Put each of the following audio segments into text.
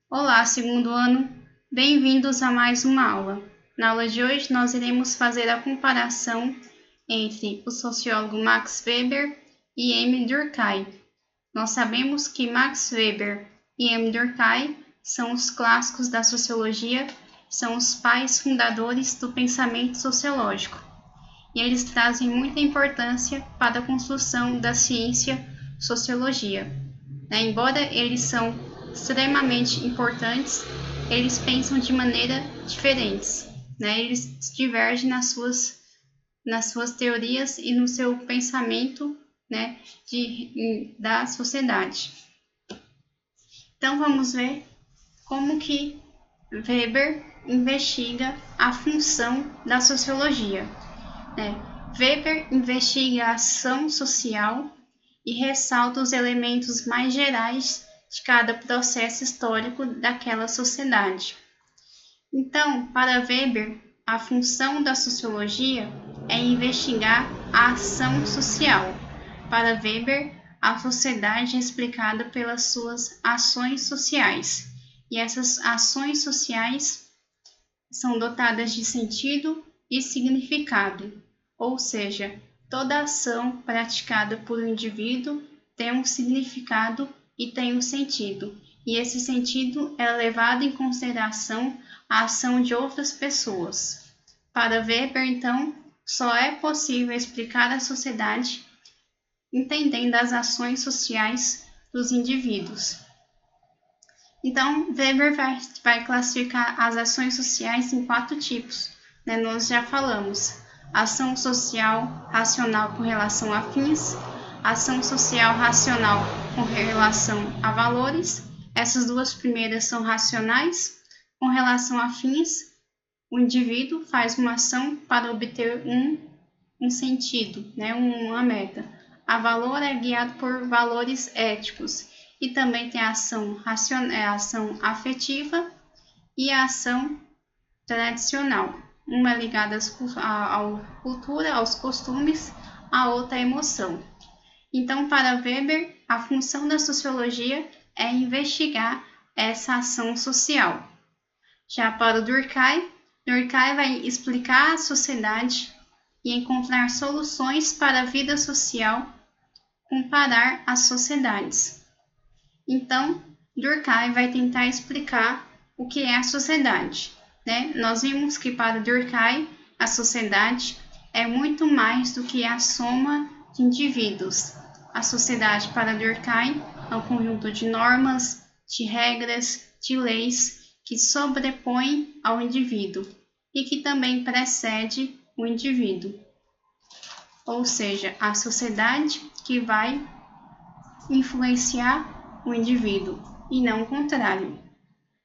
Olá, segundo ano, bem-vindos a mais uma aula. Na aula de hoje, nós iremos fazer a comparação entre o sociólogo Max Weber e Emile Durkheim. Nós sabemos que Max Weber e Emile Durkheim são os clássicos da sociologia, são os pais fundadores do pensamento sociológico, e eles trazem muita importância para a construção da ciência sociologia. Embora eles são extremamente importantes, eles pensam de maneira diferentes, Eles divergem nas suas teorias e no seu pensamento, da sociedade. Então vamos ver como que Weber investiga a função da sociologia. Weber investiga a ação social e ressalta os elementos mais gerais de cada processo histórico daquela sociedade. Então, para Weber, a função da sociologia é investigar a ação social. Para Weber, a sociedade é explicada pelas suas ações sociais, e essas ações sociais são dotadas de sentido e significado, ou seja, toda ação praticada por um indivíduo tem um significado e tem um sentido, e esse sentido é levado em consideração a ação de outras pessoas. Para Weber, então, só é possível explicar a sociedade entendendo as ações sociais dos indivíduos. Então, Weber vai classificar as ações sociais em 4 tipos. Nós já falamos: ação social racional com relação a fins, ação social racional com relação a valores. Essas duas primeiras são racionais. Com relação a fins, o indivíduo faz uma ação para obter um sentido, uma meta. A valor é guiado por valores éticos. E também tem a ação afetiva e a ação tradicional. Uma é ligada à cultura, aos costumes, a outra à emoção. Então, para Weber, a função da sociologia é investigar essa ação social. Já para Durkheim vai explicar a sociedade e encontrar soluções para a vida social, comparar as sociedades. Então, Durkheim vai tentar explicar o que é a sociedade. Nós vimos que para Durkheim a sociedade é muito mais do que a soma de indivíduos. A sociedade para Durkheim é um conjunto de normas, de regras, de leis que sobrepõem ao indivíduo e que também precede o indivíduo. Ou seja, a sociedade que vai influenciar o indivíduo, e não o contrário.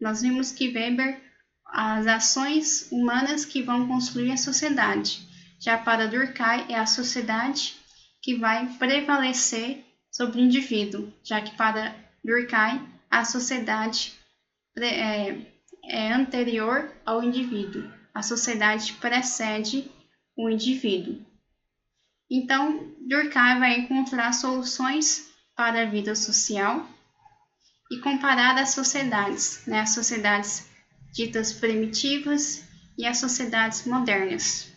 Nós vimos que Weber, as ações humanas que vão construir a sociedade. Já para Durkheim, é a sociedade que vai prevalecer sobre o indivíduo, já que para Durkheim, a sociedade é anterior ao indivíduo. A sociedade precede o indivíduo. Então, Durkheim vai encontrar soluções para a vida social e comparar as sociedades, as sociedades ditas primitivas e as sociedades modernas.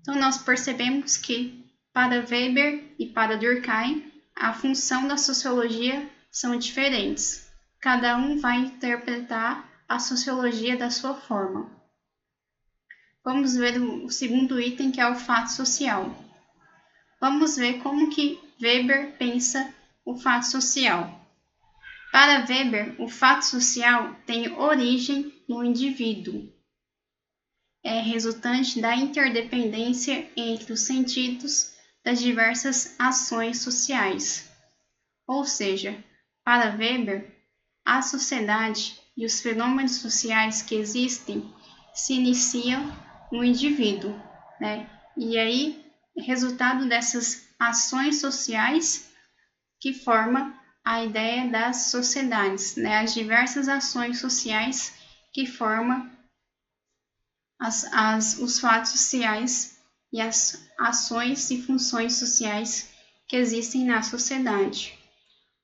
Então, nós percebemos que, para Weber e para Durkheim, a função da sociologia são diferentes. Cada um vai interpretar a sociologia da sua forma. Vamos ver o segundo item, que é o fato social. Vamos ver como que Weber pensa o fato social. Para Weber, o fato social tem origem no indivíduo. É resultante da interdependência entre os sentidos das diversas ações sociais. Ou seja, para Weber, a sociedade e os fenômenos sociais que existem se iniciam no indivíduo, E aí, resultado dessas ações sociais que forma a ideia das sociedades, as diversas ações sociais que formam os fatos sociais e as ações e funções sociais que existem na sociedade.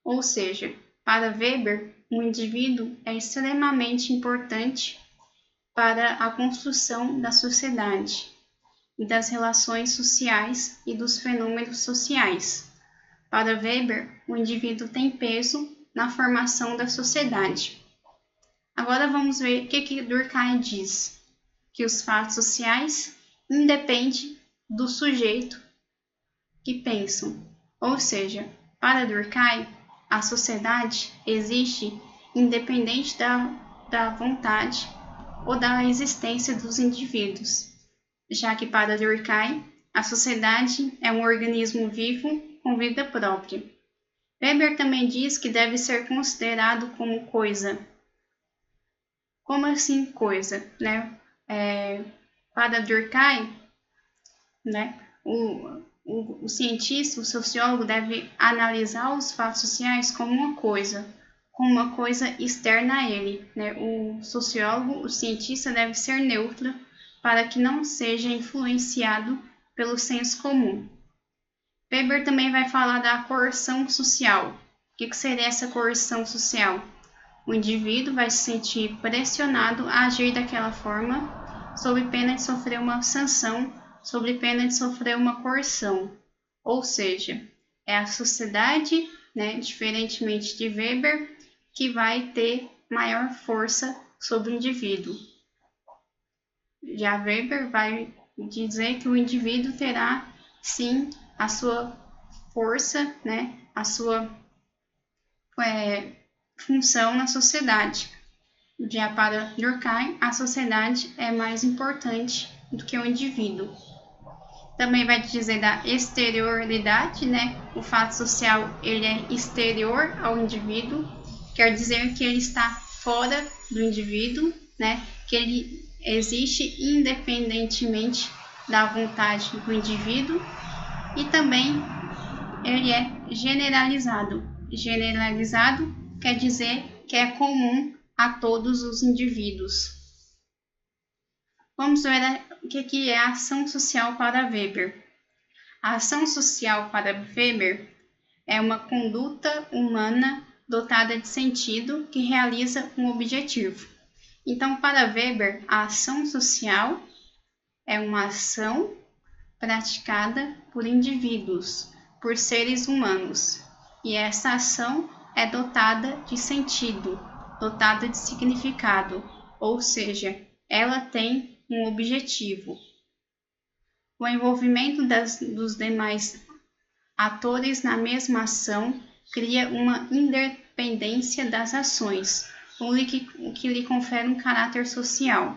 Ou seja, para Weber, o indivíduo é extremamente importante para a construção da sociedade e das relações sociais e dos fenômenos sociais. Para Weber, o indivíduo tem peso na formação da sociedade. Agora vamos ver o que Durkheim diz, que os fatos sociais independem do sujeito que pensam, ou seja, para Durkheim, a sociedade existe independente da vontade ou da existência dos indivíduos, já que para Durkheim, a sociedade é um organismo vivo com vida própria. Weber também diz que deve ser considerado como coisa. Como assim coisa? Né? Para Durkheim, né, o cientista, o sociólogo deve analisar os fatos sociais como uma coisa externa a ele. Né? O sociólogo, o cientista deve ser neutro para que não seja influenciado pelo senso comum. Weber também vai falar da coerção social. O que seria essa coerção social? O indivíduo vai se sentir pressionado a agir daquela forma, sob pena de sofrer uma sanção, sob pena de sofrer uma coerção. Ou seja, é a sociedade, né, diferentemente de Weber, que vai ter maior força sobre o indivíduo. Já Weber vai dizer que o indivíduo terá, sim, a sua força, né, a sua função na sociedade. Já para Durkheim, a sociedade é mais importante do que o indivíduo. Também vai dizer da exterioridade, né? O fato social ele é exterior ao indivíduo, quer dizer que ele está fora do indivíduo, né? Que ele existe independentemente da vontade do indivíduo, e também ele é generalizado. Generalizado quer dizer que é comum a todos os indivíduos. Vamos ver o que é a ação social para Weber. A ação social para Weber é uma conduta humana dotada de sentido que realiza um objetivo. Então, para Weber, a ação social é uma ação praticada por indivíduos, por seres humanos, e essa ação é dotada de sentido, dotada de significado, ou seja, ela tem um objetivo. O envolvimento dos demais atores na mesma ação cria uma independência das ações, o que lhe confere um caráter social.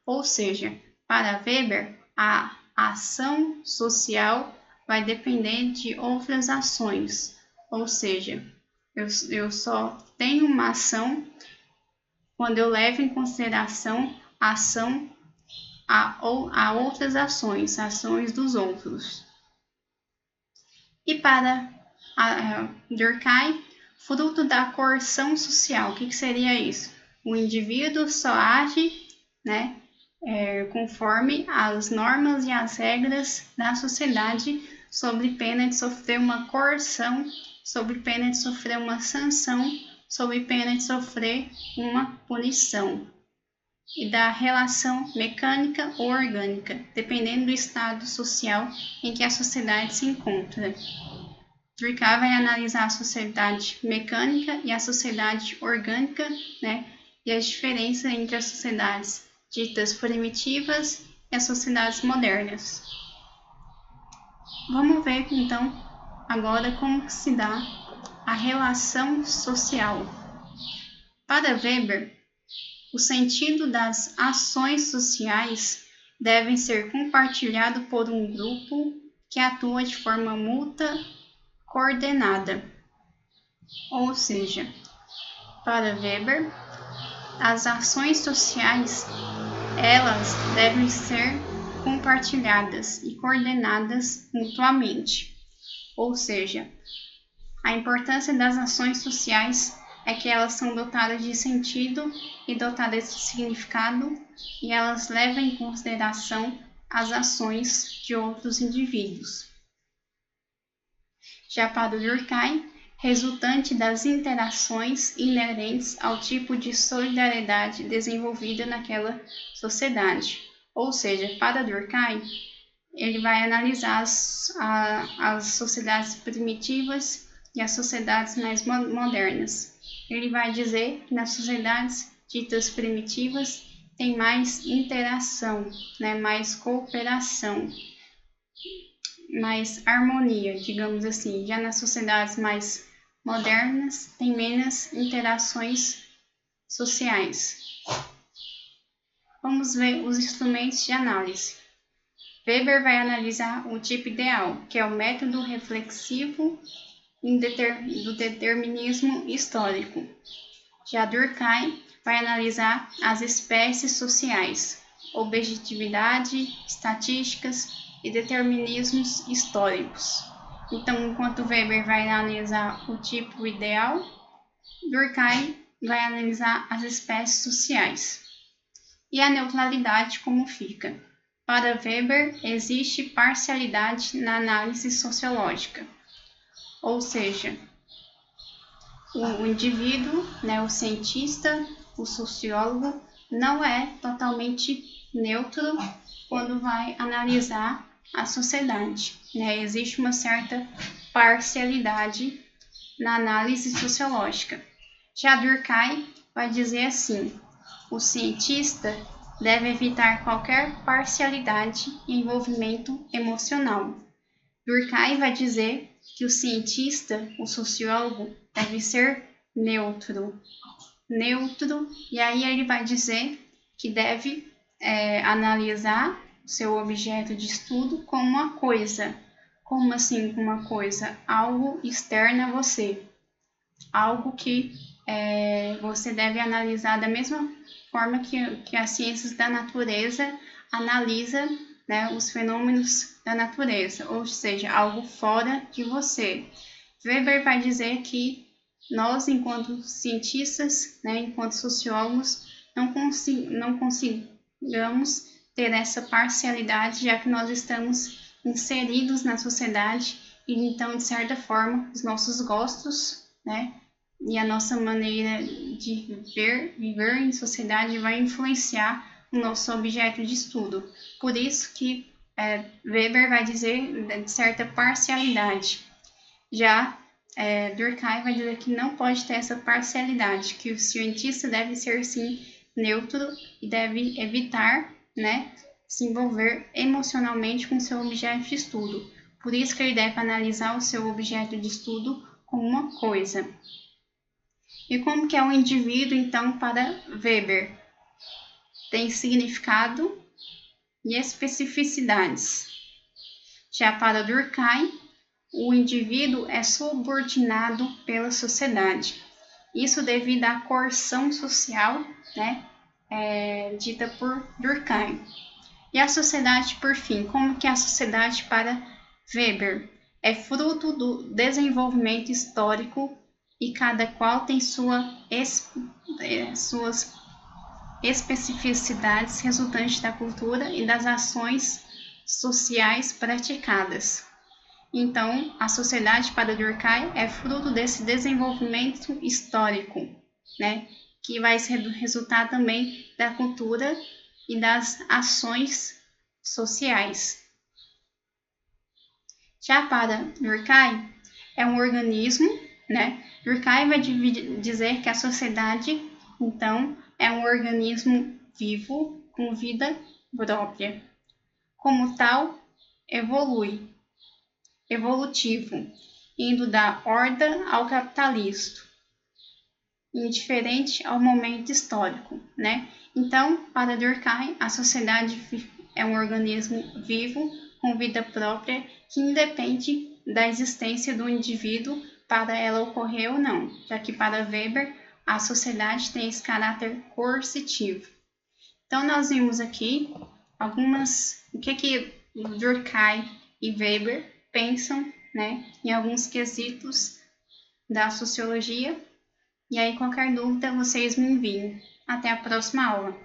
Ou seja, para Weber, a ação social vai depender de outras ações. Ou seja, eu só tenho uma ação quando eu levo em consideração a ação a outras ações dos outros. E para Durkheim, fruto da coerção social, o que seria isso? O indivíduo só age, né, conforme as normas e as regras da sociedade, sob pena de sofrer uma coerção, sob pena de sofrer uma sanção, sob pena de sofrer uma punição. E da relação mecânica ou orgânica, dependendo do estado social em que a sociedade se encontra. Durkheim vai analisar a sociedade mecânica e a sociedade orgânica, né, e as diferenças entre as sociedades ditas primitivas e as sociedades modernas. Vamos ver então agora como se dá a relação social. Para Weber, o sentido das ações sociais devem ser compartilhado por um grupo que atua de forma mútua coordenada. Ou seja, para Weber, as ações sociais elas devem ser compartilhadas e coordenadas mutuamente. Ou seja, a importância das ações sociais é que elas são dotadas de sentido e dotadas de significado, e elas levam em consideração as ações de outros indivíduos. Já para Durkheim, resultante das interações inerentes ao tipo de solidariedade desenvolvida naquela sociedade. Ou seja, para Durkheim, ele vai analisar as sociedades primitivas e as sociedades mais modernas. Ele vai dizer que nas sociedades ditas primitivas tem mais interação, né, mais cooperação, mais harmonia, digamos assim. Já nas sociedades mais modernas tem menos interações sociais. Vamos ver os instrumentos de análise. Weber vai analisar o tipo ideal, que é o método reflexivo do determinismo histórico. Já Durkheim vai analisar as espécies sociais, objetividade, estatísticas e determinismos históricos. Então, enquanto Weber vai analisar o tipo ideal, Durkheim vai analisar as espécies sociais. E a neutralidade como fica? Para Weber, existe parcialidade na análise sociológica, ou seja, o indivíduo, né, o cientista, o sociólogo, não é totalmente neutro quando vai analisar a sociedade, né? Existe uma certa parcialidade na análise sociológica. Já Durkheim vai dizer assim: o cientista deve evitar qualquer parcialidade e envolvimento emocional. Durkheim vai dizer que o cientista, o sociólogo, deve ser neutro, e aí ele vai dizer que deve analisar o seu objeto de estudo como uma coisa. Como assim uma coisa? Algo externo a você, algo que você deve analisar da mesma forma que as ciências da natureza analisa, né, os fenômenos da natureza, ou seja, algo fora de você. Weber vai dizer que nós, enquanto cientistas, né, enquanto sociólogos, não consigamos ter essa parcialidade, já que nós estamos inseridos na sociedade e então, de certa forma, os nossos gostos, né, e a nossa maneira de viver em sociedade vai influenciar o nosso objeto de estudo. Por isso que Weber vai dizer de certa parcialidade. Já Durkheim vai dizer que não pode ter essa parcialidade, que o cientista deve ser sim neutro e deve evitar, né, se envolver emocionalmente com seu objeto de estudo. Por isso que ele deve analisar o seu objeto de estudo como uma coisa. E como que é o indivíduo, então, para Weber? Tem significado e especificidades. Já para Durkheim, o indivíduo é subordinado pela sociedade. Isso devido à coerção social, né, dita por Durkheim. E a sociedade, por fim, como que é a sociedade para Weber? É fruto do desenvolvimento histórico e cada qual tem suas especificidades resultantes da cultura e das ações sociais praticadas. Então, a sociedade para Durkheim é fruto desse desenvolvimento histórico, né, que vai resultar também da cultura e das ações sociais. Já para Durkheim, é um organismo, né? Durkheim vai dizer que a sociedade, então, é um organismo vivo com vida própria. Como tal, evolutivo, indo da horda ao capitalismo, indiferente ao momento histórico, né? Então, para Durkheim, a sociedade é um organismo vivo com vida própria que independe da existência do indivíduo para ela ocorrer ou não, já que para Weber a sociedade tem esse caráter coercitivo. Então nós vimos aqui o que Durkheim e Weber pensam, né, em alguns quesitos da sociologia. E aí qualquer dúvida vocês me enviem. Até a próxima aula.